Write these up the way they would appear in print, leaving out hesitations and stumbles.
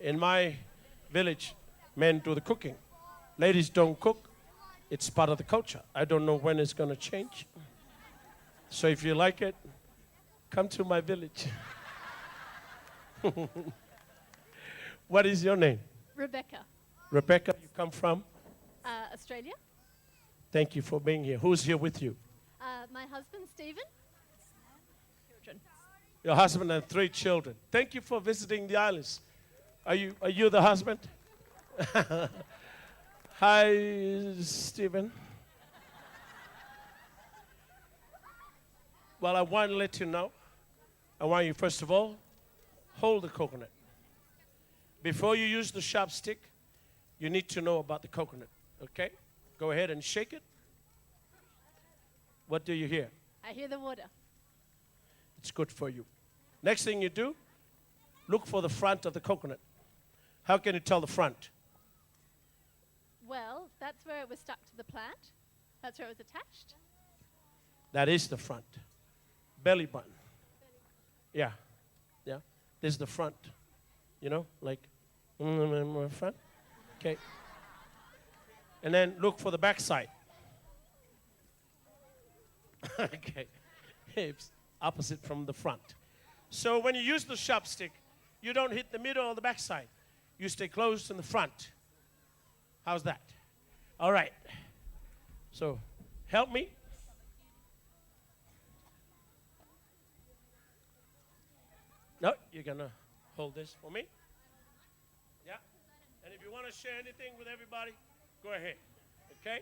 In my village, men do the cooking. Ladies don't cook. It's part of the culture. I don't know when it's going to change. So if you like it, come to my village. What is your name? Rebecca, Rebecca, you come from? Australia. Thank you for being here. Who's here with you? My husband, Stephen. Children. Your husband and 3 children. Thank you for visiting the islands. Are you the husband? Hi, Stephen. Well, I want to let you know. I want you, first of all, hold the coconut. Before you use the chopstick, you need to know about the coconut, okay? Go ahead and shake it. What do you hear? I hear the water. It's good for you. Next thing you do, look for the front of the coconut. How can you tell the front? Well, that's where it was stuck to the plant. That's where it was attached. That is the front. Belly button. Yeah. Yeah. This is the front. You know, like front. Okay. And then look for the back side. Okay. It's opposite from the front. So when you use the chopstick, you don't hit the middle or the back side. You stay close in the front. How's that? All right. So help me. No, you're going to hold this for me. Yeah. And if you want to share anything with everybody, go ahead. Okay?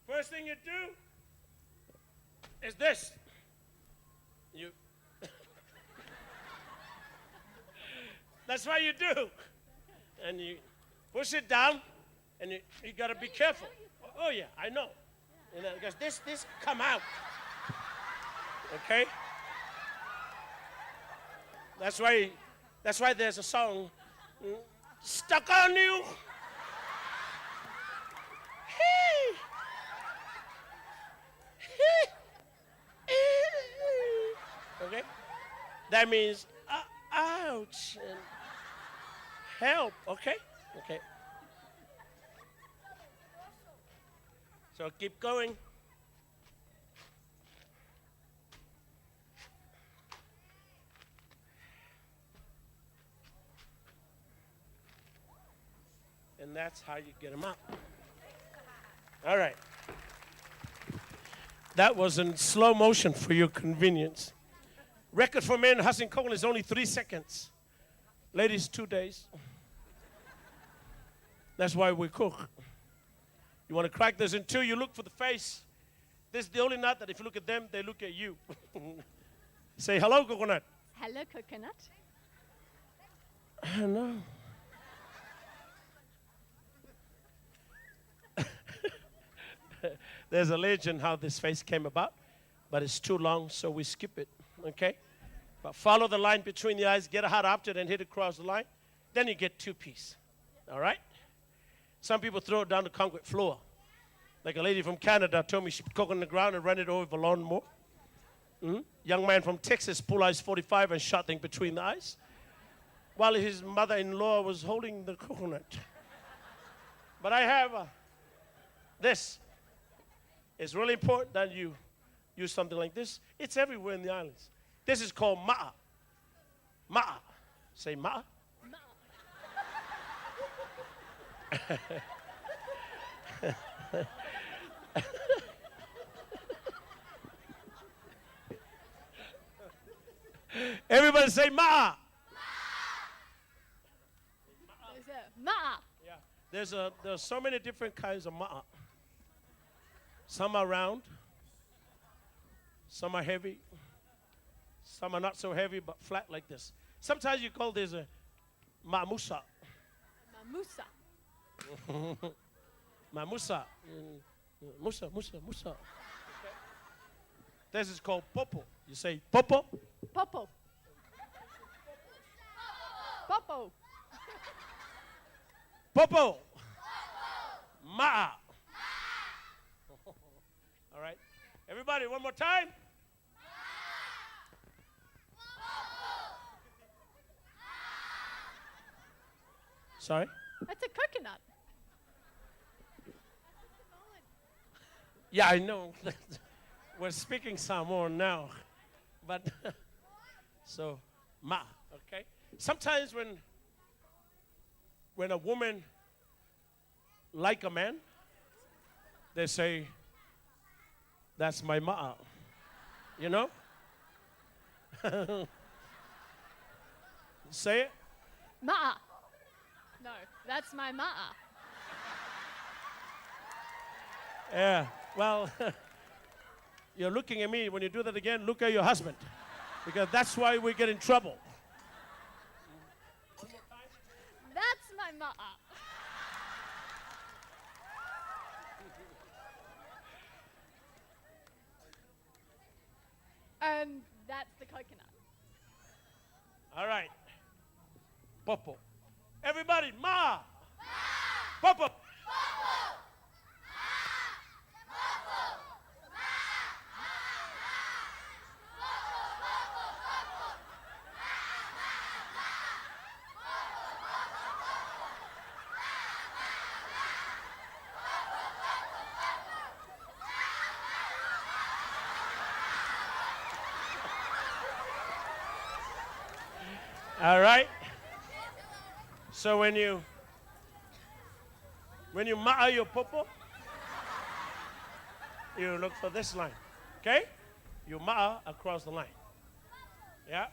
First thing you do is this. You. That's what you do. And you push it down, and you got to be careful. Oh, yeah, I know. You know, because this come out. Okay? That's why there's a song, Stuck on You. Okay? That means, ouch, and help, okay? Okay. So keep going. And that's how you get them out. All right. That was in slow motion for your convenience. Record for men hussing coconut is only 3 seconds. Ladies, 2 days. That's why we cook. You want to crack this in 2, you look for the face. This is the only nut that if you look at them, they look at you. Say, hello, coconut. Hello, coconut. I know. There's a legend how this face came about, but it's too long, so we skip it, okay? But follow the line between the eyes, get a hot object and hit it across the line. Then you get 2-piece, all right? Some people throw it down the concrete floor. Like a lady from Canada told me she put coconut on the ground and ran it over with a lawnmower. Young man from Texas pulled ice 45 and shot thing between the eyes, while his mother-in-law was holding the coconut. But I have this. It's really important that you use something like this. It's everywhere in the islands. This is called ma'a. Ma'a. Say ma'a. Everybody say ma'a. There's a ma'a. Yeah. There's so many different kinds of ma'a. Some are round, some are heavy, some are not so heavy but flat like this. Sometimes you call this a mamusa. Mamusa. Mamusa. Musa. Okay. This is called popo. You say popo. Popo. Popo. Popo. Ma'a. All right. Everybody, one more time. Sorry? That's a coconut. Yeah, I know. We're speaking Samoan now. But, so, ma, okay? Sometimes when a woman like a man, they say, that's my ma. You know? Say it. Ma'a. No, that's my ma'a. Yeah. Well, you're looking at me. When you do that again, look at your husband. Because that's why we get in trouble. That's my ma'a. And that's the coconut. All right. Popo. Everybody, ma. Popo. All right. So when you ma'a your popo, you look for this line. Okay? You ma'a across the line. Yeah?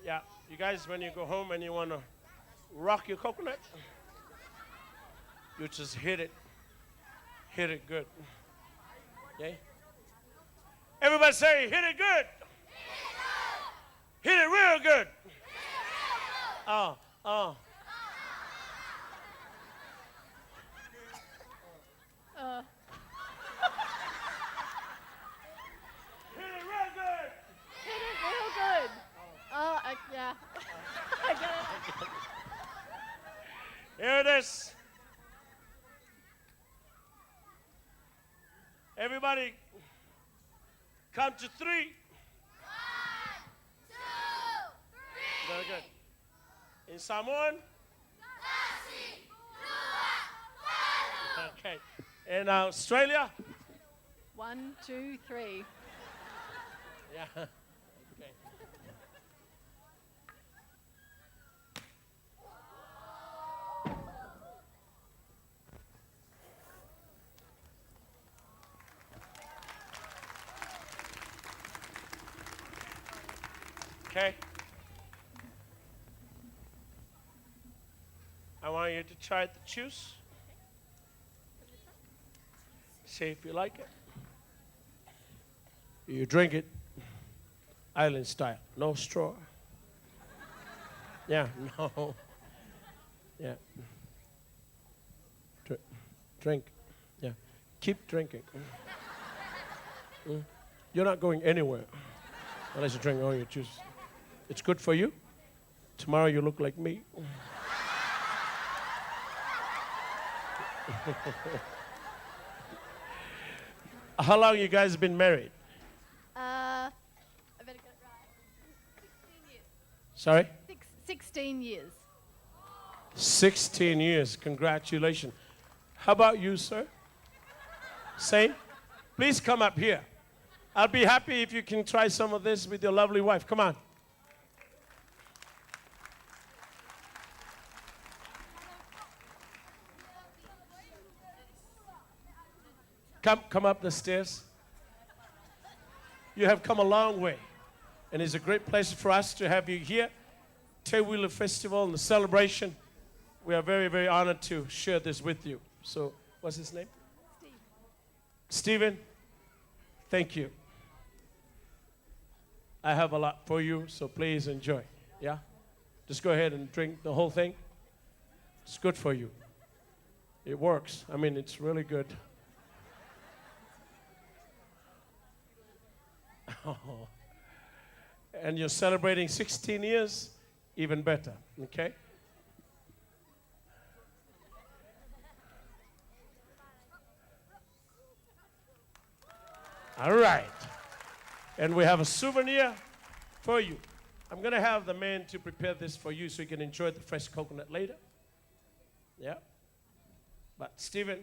Yeah. You guys, when you go home and you want to rock your coconut, you just hit it. Hit it good. Okay? Everybody say, hit it good. Hit it real good. Uh. Hit it real good. Hit it real good. Yeah. I get it. Here it is. Everybody, count to 3. 1, 2, 3. Very good. In Samoan? Okay. In Australia? 1, 2, 3. Yeah. Okay. Okay. I want you to try the juice. See if you like it. You drink it island style, no straw. Yeah, no. Yeah. Drink. Yeah. Keep drinking. You're not going anywhere unless you drink all your juice. It's good for you. Tomorrow you look like me. How long you guys been married? I better get it right. 16 years. Sorry? 16 years. 16 years. Congratulations. How about you, sir? Same? Please come up here. I'll be happy if you can try some of this with your lovely wife. Come on. Come up the stairs. You have come a long way, and it's a great pleasure for us to have you here. Teuila Festival and the celebration. We are very, very honored to share this with you. So, what's his name? Stephen, thank you. I have a lot for you, so please enjoy. Yeah? Just go ahead and drink the whole thing. It's good for you. It works. I mean, it's really good. And you're celebrating 16 years, even better, okay? All right. And we have a souvenir for you. I'm going to have the man to prepare this for you so you can enjoy the fresh coconut later. Yeah. But Stephen,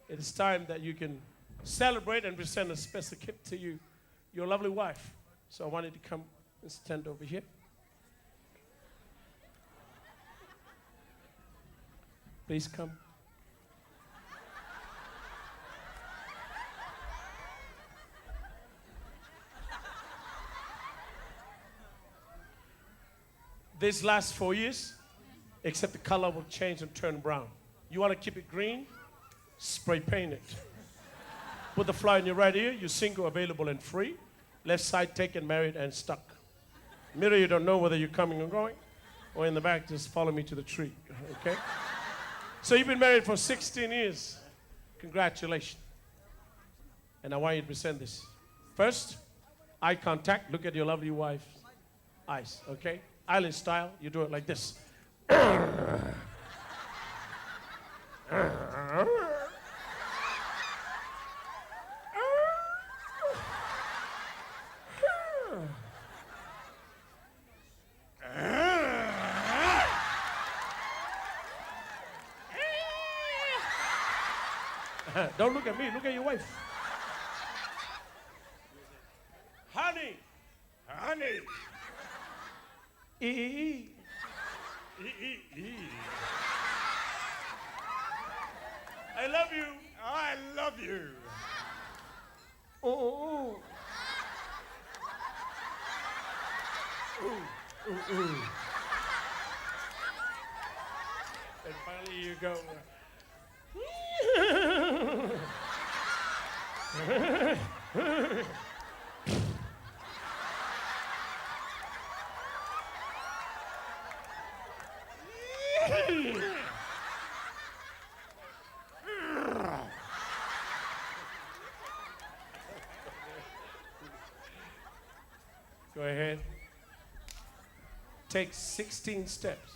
it is time that you can celebrate and present a special gift to you, your lovely wife. So I wanted to come and stand over here. Please come. This lasts 4 years, except the color will change and turn brown. You want to keep it green? Spray paint it. Put the flower in your right ear. You're single, available, and free. Left side taken, married, and stuck. Middle, you don't know whether you're coming or going. Or in the back, just follow me to the tree, okay? So you've been married for 16 years. Congratulations. And I want you to present this. First, eye contact. Look at your lovely wife's eyes, okay? Island style, you do it like this. Don't look at me, look at your wife. Honey, honey. E. I love you. I love you. Oh. And finally you go. Go ahead. Take 16 steps.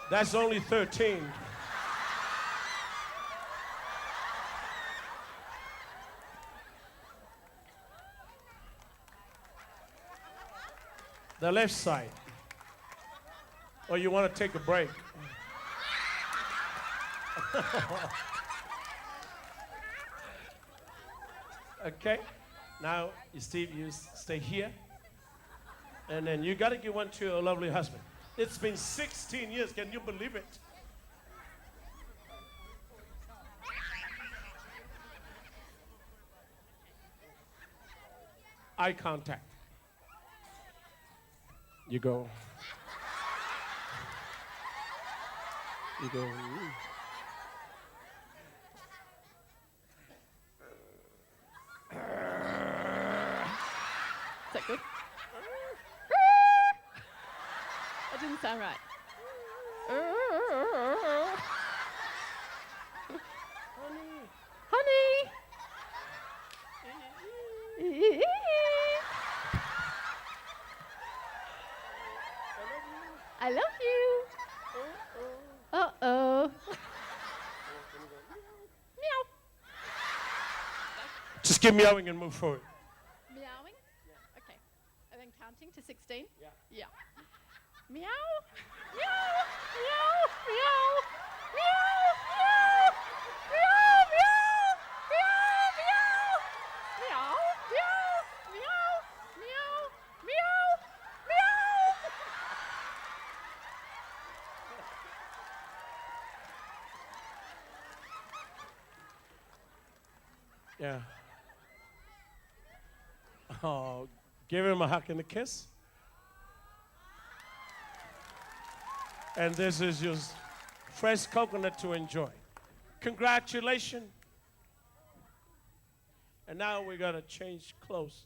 That's only 13. The left side. Or you want to take a break? Okay. Now, Steve, you stay here. And then you got to give one to your lovely husband. It's been 16 years. Can you believe it? Eye contact. You go. You go. Is that good? That didn't sound right. Honey. I love you. Uh-oh. Meow. Just keep meowing and move forward. Meowing? Yeah. Okay. And then counting to 16? Yeah. Yeah. Meow. Meow. Meow. Meow. Meow. Meow. Meow. Meow. Meow. Meow. Meow. Meow. Meow. Meow. Meow. Yeah. Oh, give him a hug and a kiss. And this is your fresh coconut to enjoy. Congratulations. And now we're going to change clothes.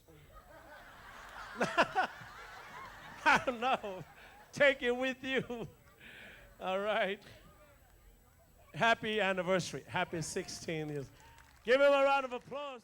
I don't know. Take it with you. All right. Happy anniversary. Happy 16 years. Give him a round of applause.